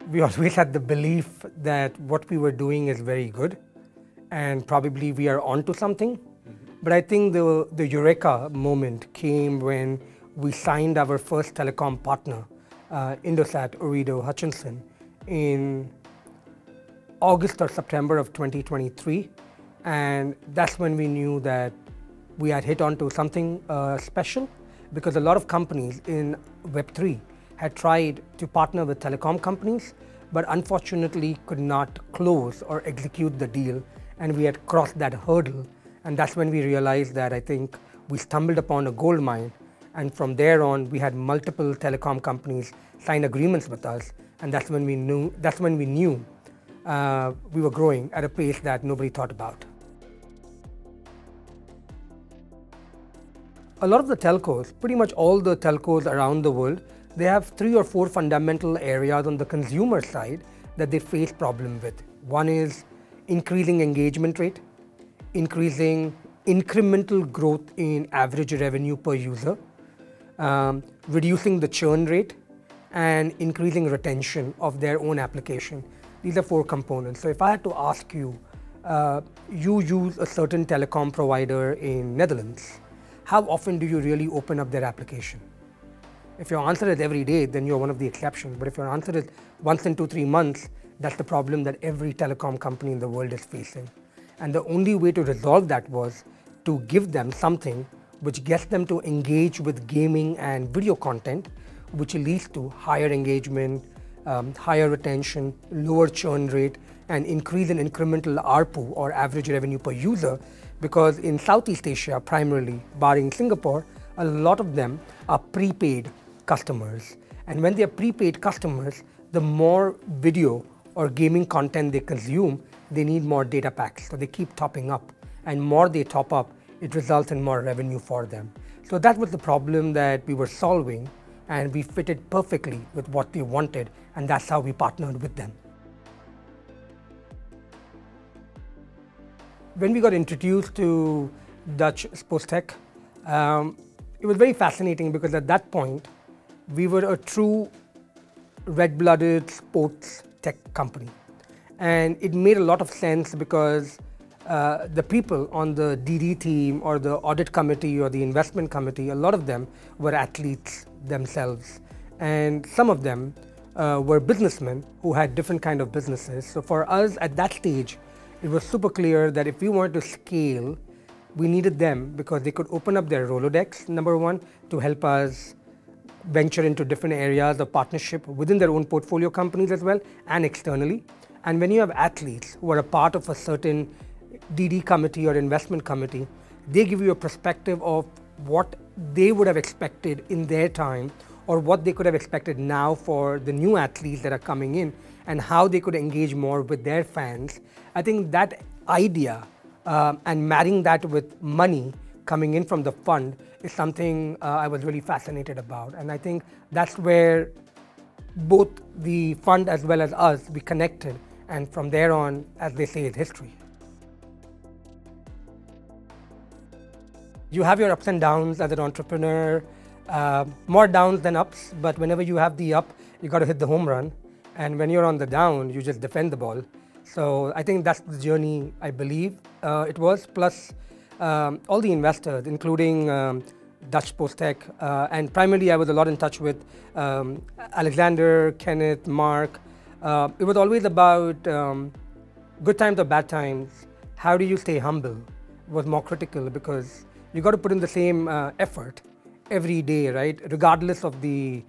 we always had the belief that what we were doing is very good and probably we are onto something. But I think the eureka moment came when we signed our first telecom partner, Indosat Ooredoo Hutchinson, in August or September of 2023. And that's when we knew that we had hit onto something special, because a lot of companies in Web3 had tried to partner with telecom companies, but unfortunately could not close or execute the deal. And we had crossed that hurdle. And that's when we realized that I think we stumbled upon a gold mine. And from there on, we had multiple telecom companies sign agreements with us. And that's when we knew we were growing at a pace that nobody thought about. A lot of the telcos, pretty much all the telcos around the world, they have 3 or 4 fundamental areas on the consumer side that they face problem with. One is increasing engagement rate, increasing incremental growth in average revenue per user, reducing the churn rate, and increasing retention of their own application. These are 4 components. So if I had to ask you, you use a certain telecom provider in Netherlands, how often do you really open up their application? If your answer is every day, then you're one of the exceptions. But if your answer is once in 2-3 months, that's the problem that every telecom company in the world is facing. And the only way to resolve that was to give them something which gets them to engage with gaming and video content, which leads to higher engagement, higher retention, lower churn rate, and increase in incremental ARPU, or average revenue per user, because in Southeast Asia, primarily, barring Singapore, a lot of them are prepaid customers. And when they are prepaid customers, the more video or gaming content they consume, they need more data packs. So they keep topping up. And more they top up, it results in more revenue for them. So that was the problem that we were solving, and we fitted perfectly with what they wanted, and that's how we partnered with them. When we got introduced to Dutch Spoostech, it was very fascinating, because at that point, we were a true red-blooded sports tech company. And it made a lot of sense, because the people on the DD team or the audit committee or the investment committee, a lot of them were athletes themselves. And some of them were businessmen who had different kind of businesses. So for us at that stage, it was super clear that if we wanted to scale, we needed them, because they could open up their Rolodex, number one, to help us venture into different areas of partnership within their own portfolio companies as well, and externally. And when you have athletes who are a part of a certain DD committee or investment committee, they give you a perspective of what they would have expected in their time, or what they could have expected now for the new athletes that are coming in, and how they could engage more with their fans. I think that idea and marrying that with money coming in from the fund is something I was really fascinated about. And I think that's where both the fund as well as us, we connected. And from there on, as they say, it's history. You have your ups and downs as an entrepreneur, more downs than ups, but whenever you have the up, you got to hit the home run. And when you're on the down, you just defend the ball. So I think that's the journey, I believe it was, plus all the investors, including Dutch Spoostech, and primarily I was a lot in touch with Alexander, Kenneth, Mark. It was always about good times or bad times. How do you stay humble was more critical, because you got to put in the same effort every day, right? Regardless of the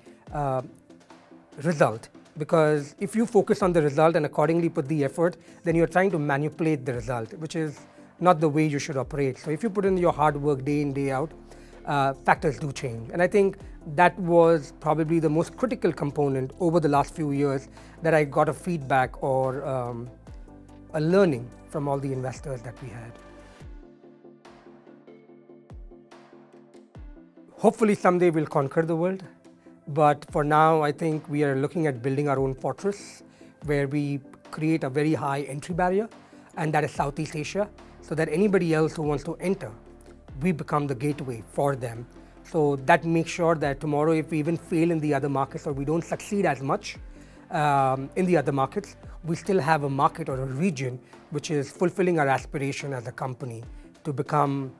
result. Because if you focus on the result and accordingly put the effort, then you're trying to manipulate the result, which is not the way you should operate. So if you put in your hard work day in, day out, factors do change. And I think that was probably the most critical component over the last few years that I got a feedback or a learning from all the investors that we had. Hopefully someday we'll conquer the world. But for now, I think we are looking at building our own fortress, where we create a very high entry barrier, and that is Southeast Asia, so that anybody else who wants to enter, we become the gateway for them. So that makes sure that tomorrow, if we even fail in the other markets or we don't succeed as much, in the other markets, we still have a market or a region which is fulfilling our aspiration as a company to become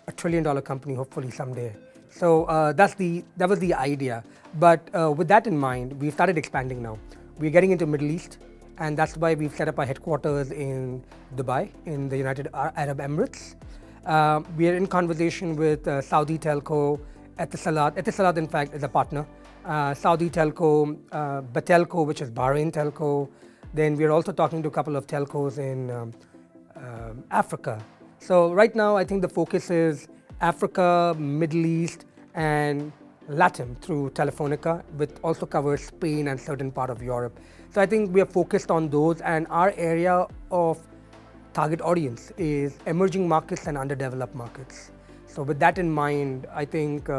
a $1 trillion company, hopefully someday. So that was the idea. But with that in mind, we started expanding now. We're getting into Middle East, and that's why we've set up our headquarters in Dubai, in the United Arab Emirates. We are in conversation with Saudi telco, Etisalat. Etisalat, in fact, is a partner. Saudi telco, Batelco, which is Bahrain telco. Then we're also talking to a couple of telcos in Africa. So right now, I think the focus is Africa, Middle East, and Latin through Telefonica, which also covers Spain and certain part of Europe. So I think we are focused on those, and our area of target audience is emerging markets and underdeveloped markets. So with that in mind, I think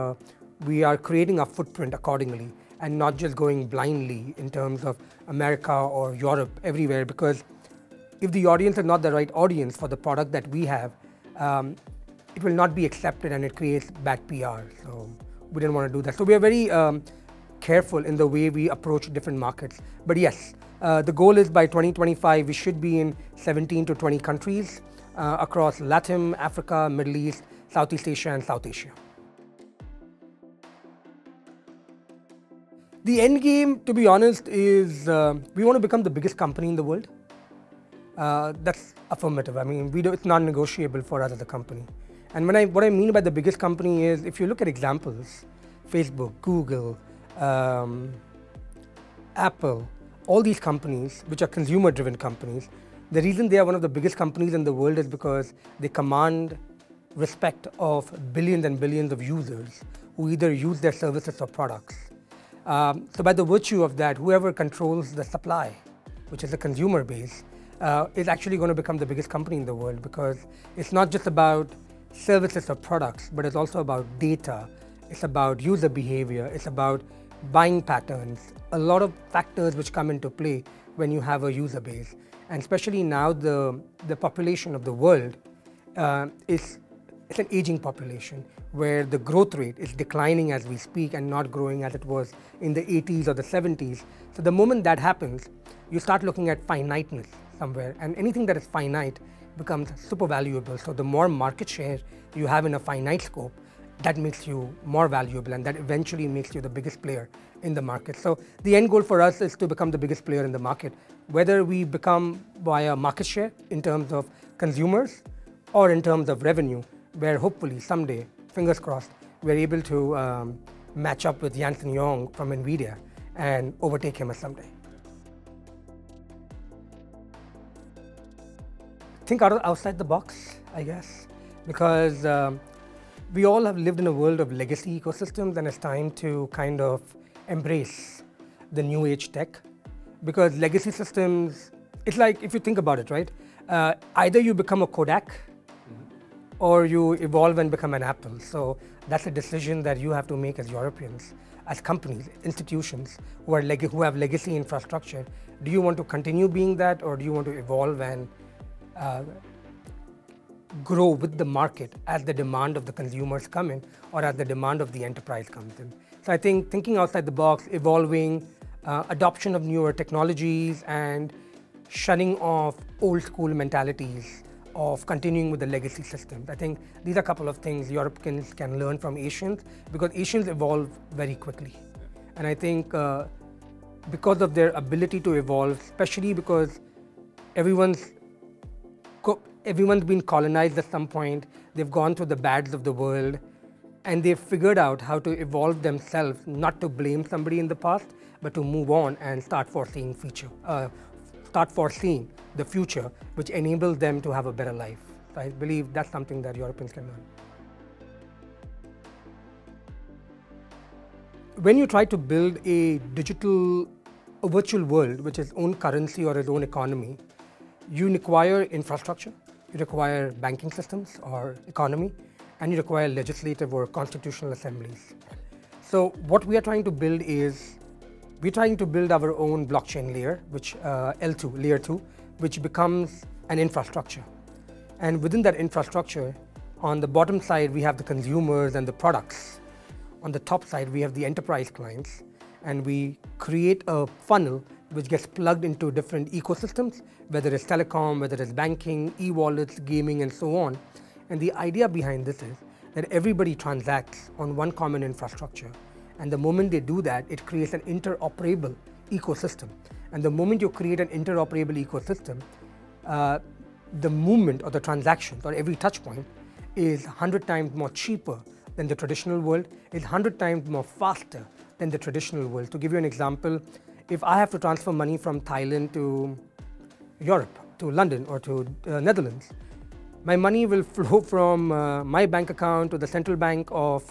we are creating a footprint accordingly and not just going blindly in terms of America or Europe, everywhere, because if the audience is not the right audience for the product that we have, it will not be accepted and it creates bad PR. So we didn't want to do that. So we are very careful in the way we approach different markets. But yes, the goal is by 2025, we should be in 17 to 20 countries across Latin, Africa, Middle East, Southeast Asia, and South Asia. The end game, to be honest, is we want to become the biggest company in the world. That's affirmative. I mean, it's non-negotiable for us as a company. And what I mean by the biggest company is, if you look at examples, Facebook, Google, Apple, all these companies, which are consumer-driven companies, the reason they are one of the biggest companies in the world is because they command respect of billions and billions of users who either use their services or products. So by the virtue of that, whoever controls the supply, which is the consumer base, is actually going to become the biggest company in the world, because it's not just about services or products, but it's also about data. It's about user behavior. It's about buying patterns. A lot of factors which come into play when you have a user base. And especially now, the population of the world it's an aging population where the growth rate is declining as we speak and not growing as it was in the 80s or the 70s. So the moment that happens, you start looking at finiteness somewhere, and anything that is finite becomes super valuable. So the more market share you have in a finite scope, that makes you more valuable, and that eventually makes you the biggest player in the market. So the end goal for us is to become the biggest player in the market, whether we become via market share in terms of consumers or in terms of revenue, where hopefully someday, fingers crossed, we're able to match up with Jensen Huang from NVIDIA and overtake him someday. Think outside the box, I guess, because we all have lived in a world of legacy ecosystems, and it's time to kind of embrace the new age tech. Because legacy systems, it's like, if you think about it, right? Either you become a Kodak or you evolve and become an Apple. So that's a decision that you have to make as Europeans, as companies, institutions who have legacy infrastructure. Do you want to continue being that, or do you want to evolve and grow with the market as the demand of the consumers come in, or as the demand of the enterprise comes in? So I think thinking outside the box, evolving, adoption of newer technologies, and shunning off old school mentalities of continuing with the legacy systems. I think these are a couple of things Europeans can learn from Asians, because Asians evolve very quickly. And I think because of their ability to evolve, especially because everyone's been colonized at some point, they've gone through the bads of the world, and they've figured out how to evolve themselves, not to blame somebody in the past, but to move on and start foreseeing the future, which enables them to have a better life. So I believe that's something that Europeans can learn. When you try to build a virtual world, which is its own currency or its own economy, you require infrastructure, you require banking systems or economy, and you require legislative or constitutional assemblies. So what we are trying to build is, we're trying to build our own blockchain layer, which layer 2, which becomes an infrastructure. And within that infrastructure, on the bottom side, we have the consumers and the products. On the top side, we have the enterprise clients. and we create a funnel which gets plugged into different ecosystems, whether it's telecom, whether it's banking, e-wallets, gaming, and so on. And the idea behind this is that everybody transacts on one common infrastructure. And the moment they do that, it creates an interoperable ecosystem. And the moment you create an interoperable ecosystem, the movement or the transactions or every touch point is 100 times more cheaper than the traditional world, is 100 times more faster than the traditional world. To give you an example, if I have to transfer money from Thailand to Europe, to London or to Netherlands, my money will flow from my bank account to the central bank of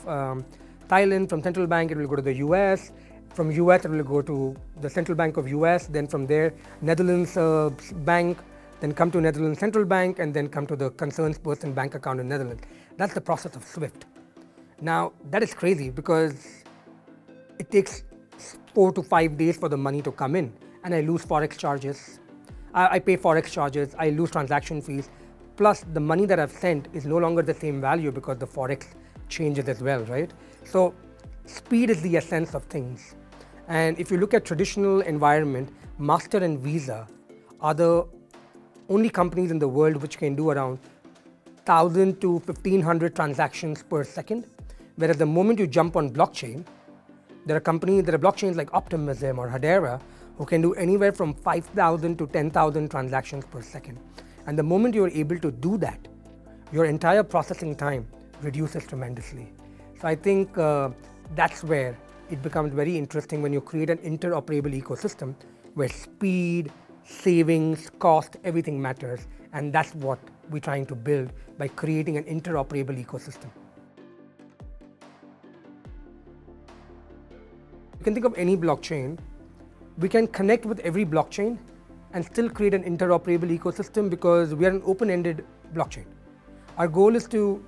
Thailand. From central bank, it will go to the US. From US, it will go to the central bank of US. Then from there, Netherlands bank, then come to Netherlands central bank, and then come to the concerned person bank account in Netherlands. That's the process of SWIFT. Now, that is crazy because it takes 4 to 5 days for the money to come in, and I lose forex charges. I pay forex charges, I lose transaction fees, plus the money that I've sent is no longer the same value because the forex changes as well, right? So speed is the essence of things. And if you look at traditional environment, Master and Visa are the only companies in the world which can do around 1,000 to 1,500 transactions per second. Whereas the moment you jump on blockchain, there are blockchains like Optimism or Hedera who can do anywhere from 5,000 to 10,000 transactions per second. And the moment you're able to do that, your entire processing time reduces tremendously. So I think that's where it becomes very interesting when you create an interoperable ecosystem where speed, savings, cost, everything matters. And that's what we're trying to build by creating an interoperable ecosystem. You can think of any blockchain. We can connect with every blockchain and still create an interoperable ecosystem because we are an open-ended blockchain. Our goal is to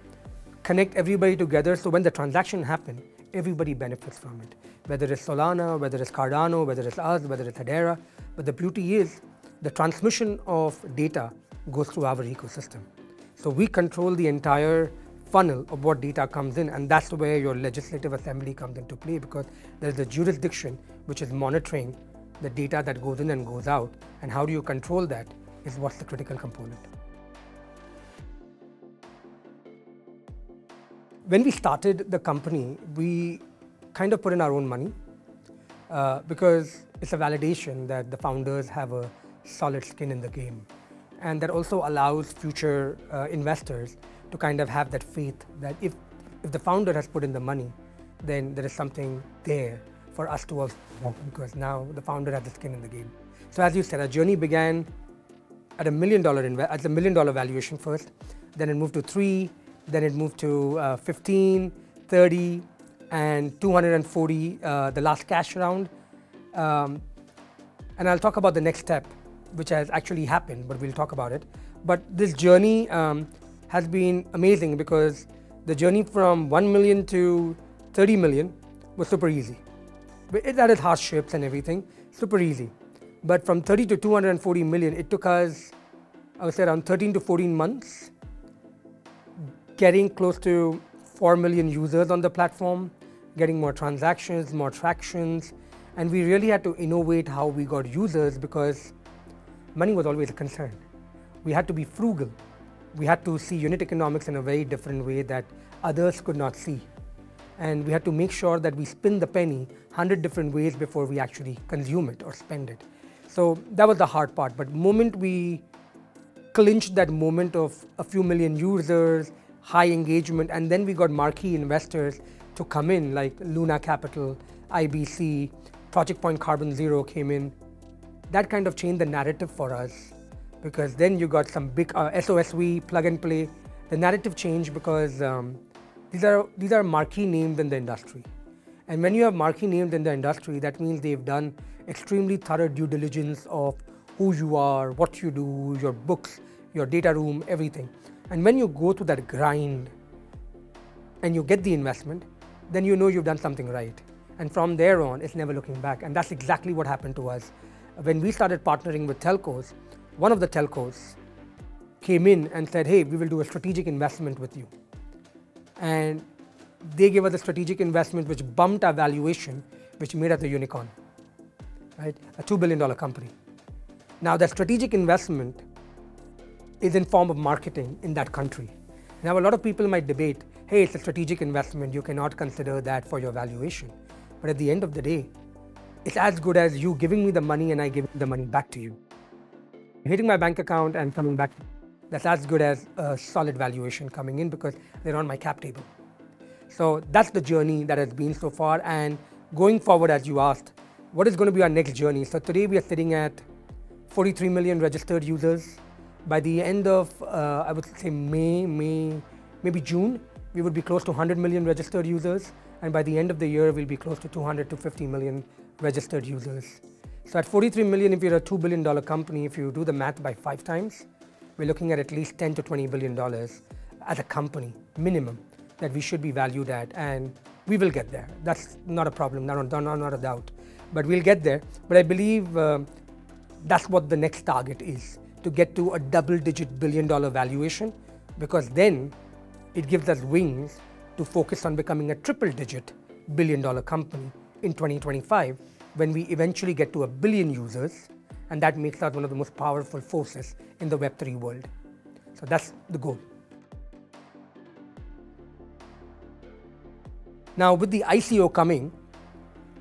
connect everybody together so when the transaction happens, everybody benefits from it. Whether it's Solana, whether it's Cardano, whether it's us, whether it's Hedera. But the beauty is the transmission of data goes through our ecosystem. So we control the entire funnel of what data comes in, and that's where your legislative assembly comes into play because there's a jurisdiction which is monitoring the data that goes in and goes out, and how do you control that is what's the critical component. When we started the company, we kind of put in our own money because it's a validation that the founders have a solid skin in the game. And that also allows future investors to kind of have that faith that if the founder has put in the money, then there is something there for us to also walk because now the founder has the skin in the game. So as you said, our journey began at $1 million valuation first, then it moved to 3, then it moved to 15, 30, and 240, the last cash round. And I'll talk about the next step, which has actually happened, but we'll talk about it. But this journey has been amazing because the journey from 1 million to 30 million was super easy. It added hardships and everything, super easy. But from 30 to 240 million, it took us, I would say, around 13 to 14 months, getting close to 4 million users on the platform, getting more transactions, more tractions. And we really had to innovate how we got users because money was always a concern. We had to be frugal. We had to see unit economics in a very different way that others could not see. And we had to make sure that we spin the penny 100 different ways before we actually consume it or spend it. So that was the hard part. But the moment we clinched that moment of a few million users, high engagement, and then we got marquee investors to come in like Luna Capital, IBC, Project Point Carbon Zero came in. That kind of changed the narrative for us because then you got some big SOSV, plug and play. The narrative changed because these are marquee names in the industry. And when you have marquee names in the industry, that means they've done extremely thorough due diligence of who you are, what you do, your books, your data room, everything. And when you go through that grind and you get the investment, then you know you've done something right. And from there on, it's never looking back. And that's exactly what happened to us. When we started partnering with telcos, one of the telcos came in and said, hey, we will do a strategic investment with you. And they gave us a strategic investment which bumped our valuation, which made us a unicorn, right? A $2 billion company. Now, that strategic investment is in form of marketing in that country. Now, a lot of people might debate, hey, it's a strategic investment, you cannot consider that for your valuation. But at the end of the day, it's as good as you giving me the money and I giving the money back to you. Hitting my bank account and coming back, that's as good as a solid valuation coming in because they're on my cap table. So that's the journey that has been so far. And going forward, as you asked, what is going to be our next journey? So today we are sitting at 43 million registered users. By the end of, I would say maybe June, we would be close to 100 million registered users. And by the end of the year, we'll be close to 200 to 50 million registered users. So at 43 million, if you're a $2 billion company, if you do the math by 5 times, we're looking at least $10 to $20 billion as a company, minimum, that we should be valued at. And we will get there. That's not a problem, not a doubt. But we'll get there. But I believe that's what the next target is, to get to a double-digit billion-dollar valuation, because then it gives us wings to focus on becoming a triple-digit billion-dollar company in 2025, when we eventually get to 1 billion users, and that makes us one of the most powerful forces in the Web3 world. So that's the goal. Now, with the ICO coming,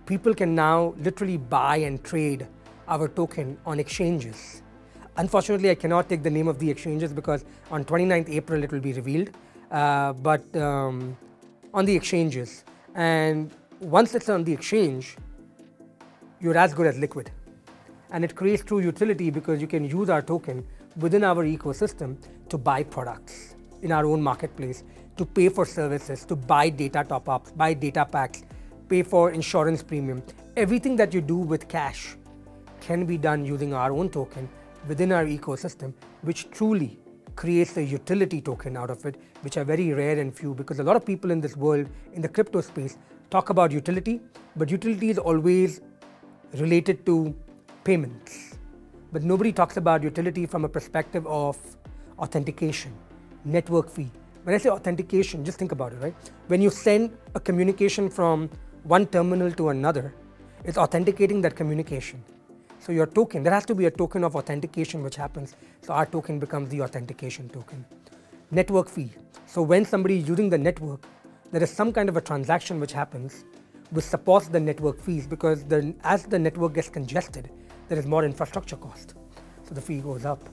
people can now literally buy and trade our token on exchanges. Unfortunately, I cannot take the name of the exchanges because on 29th April it will be revealed, but on the exchanges. And once it's on the exchange, you're as good as liquid. And it creates true utility because you can use our token within our ecosystem to buy products in our own marketplace, to pay for services, to buy data top-ups, buy data packs, pay for insurance premium. Everything that you do with cash can be done using our own token within our ecosystem, which truly creates a utility token out of it, which are very rare and few, because a lot of people in this world, in the crypto space, talk about utility, but utility is always related to payments. But nobody talks about utility from a perspective of authentication, network fee. When I say authentication, just think about it, right? When you send a communication from one terminal to another, it's authenticating that communication. So your token, there has to be a token of authentication which happens. So our token becomes the authentication token. Network fee. So when somebody is using the network, there is some kind of a transaction which happens which supports the network fees, because as the network gets congested, there is more infrastructure cost. So the fee goes up.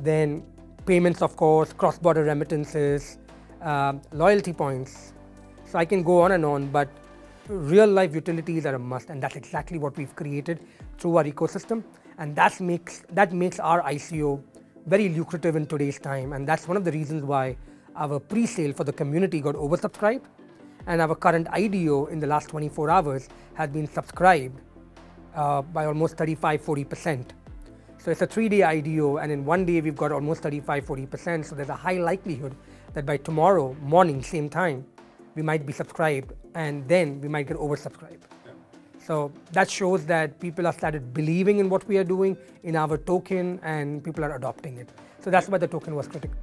Then payments, of course, cross-border remittances, loyalty points. So I can go on and on, but real-life utilities are a must, and that's exactly what we've created through our ecosystem. And that makes our ICO very lucrative in today's time. And that's one of the reasons why our pre-sale for the community got oversubscribed. And our current IDO in the last 24 hours has been subscribed by almost 35–40%. So it's a 3-day IDO, and in 1 day we've got almost 35–40%. So there's a high likelihood that by tomorrow morning, same time, we might be subscribed, and then we might get oversubscribed. Yeah. So that shows that people have started believing in what we are doing, in our token, and people are adopting it. So that's why the token was critical.